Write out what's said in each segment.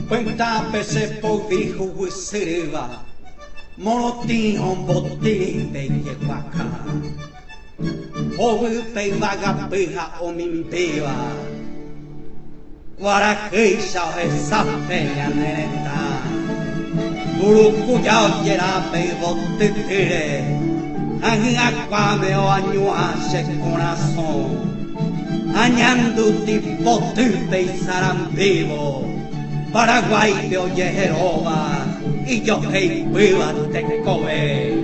Cuenta pese por dijo huisiriba, monotinho botín de yehuaca. Obu pe vagapija o mimpiba, guaraquisha o esa peña neta. Urucuyao yera pe botitire, angaquame o añuache corazón. Añanduti potupe y sarambivo, Paraguay de oye Jeroba, y yo hei viva te cobe.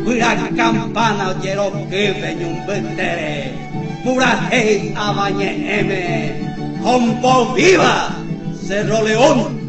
Pura campana oyero que veñun betere, pura hei abañe eme, combo viva, Cerro León.